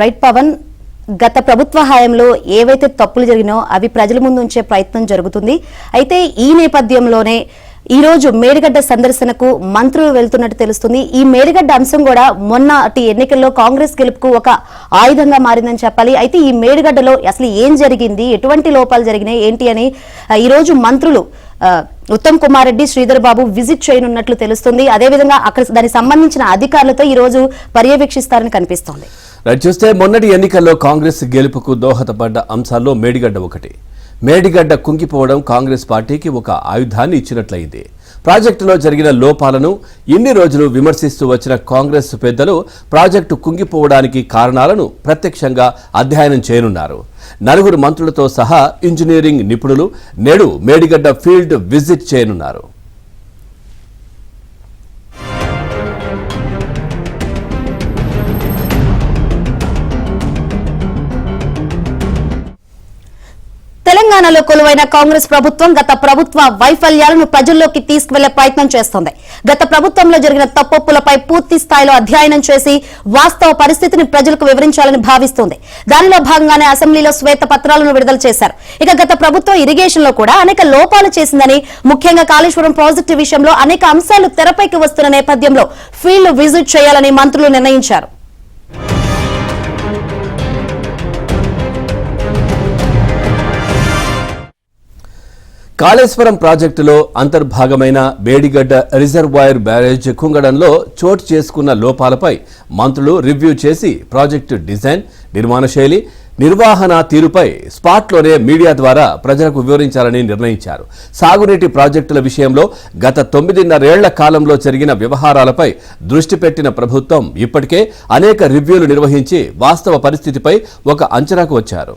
Right Pawan, గత ప్రభుత్వ హయాంలో ఏవైతే తప్పులు జరిగినో అవి ప్రజల ముందు ఉంచే ప్రయత్నం జరుగుతుంది. అయితే ఈ నేపథ్యంలోనే ఈ రోజు మేడిగడ్డ సందర్శనకు మంత్రులు వెళ్తున్నట్టు తెలుస్తుంది. ఈ మేడిగడ్డ అంశం కూడా మొన్నటి ఎన్నికల్లో కాంగ్రెస్ గెలుపుకు ఒక ఆయుధంగా మారిందని చెప్పాలి. అయితే ఈ మేడిగడ్డలో అసలు ఏం జరిగింది, ఎటువంటి లోపాలు జరిగినాయి ఏంటి అని ఈ రోజు మంత్రులు ఉత్తమ్ కుమార్ రెడ్డి, శ్రీధర్ బాబు విజిట్ చేయనున్నట్లు తెలుస్తుంది. అదేవిధంగా అక్కడ దానికి సంబంధించిన అధికారులతో ఈ రోజు పర్యవేక్షిస్తారని కనిపిస్తోంది. చూస్తే మొన్నటి ఎన్నికల్లో కాంగ్రెస్ గెలుపుకు దోహదపడ్డ అంశాల్లో మేడిగడ్డ ఒకటి. మేడిగడ్డ కుంగిపోవడం కాంగ్రెస్ పార్టీకి ఒక ఆయుధాన్ని ఇచ్చినట్లయింది. ప్రాజెక్టులో జరిగిన లోపాలను ఇన్ని రోజులు విమర్శిస్తూ వచ్చిన కాంగ్రెస్ పెద్దలు ప్రాజెక్టు కుంగిపోవడానికి కారణాలను ప్రత్యక్షంగా అధ్యయనం చేయనున్నారు. 4 మంత్రులతో సహా ఇంజనీరింగ్ నిపుణులు నేడు మేడిగడ్డ ఫీల్డ్ విజిట్ చేయనున్నారు. తెలంగాణలో కొలువైన కాంగ్రెస్ ప్రభుత్వం గత ప్రభుత్వ వైఫల్యాలను ప్రజల్లోకి తీసుకువెళ్లే ప్రయత్నం చేస్తోంది. గత ప్రభుత్వంలో జరిగిన తప్పొప్పులపై పూర్తి స్థాయిలో అధ్యయనం చేసి వాస్తవ పరిస్థితిని ప్రజలకు వివరించాలని భావిస్తోంది. దానిలో భాగంగానే అసెంబ్లీలో శ్వేత పత్రాలను విడుదల చేశారు. ఇక గత ప్రభుత్వం ఇరిగేషన్ లో కూడా అనేక లోపాలు చేసిందని, ముఖ్యంగా కాళేశ్వరం ప్రాజెక్టు విషయంలో అనేక అంశాలు తెరపైకి వస్తున్న నేపథ్యంలో ఫీల్డ్ విజిట్ చేయాలని మంత్రులు నిర్ణయించారు. కాళేశ్వరం ప్రాజెక్టులో అంతర్భాగమైన మేడిగడ్డ రిజర్వాయర్ బ్యారేజ్ కుంగడంలో చోటు చేసుకున్న లోపాలపై మంత్రులు రివ్యూ చేసి ప్రాజెక్టు డిజైన్, నిర్మాణ శైలి, నిర్వహణ తీరుపై స్పాట్లోనే మీడియా ద్వారా ప్రజలకు వివరించాలని నిర్ణయించారు. సాగునీటి ప్రాజెక్టుల విషయంలో గత 9.5 ఏళ్ల కాలంలో జరిగిన వ్యవహారాలపై దృష్టి పెట్టిన ప్రభుత్వం ఇప్పటికే అనేక రివ్యూలు నిర్వహించి వాస్తవ పరిస్థితిపై ఒక అంచనాకు వచ్చారు.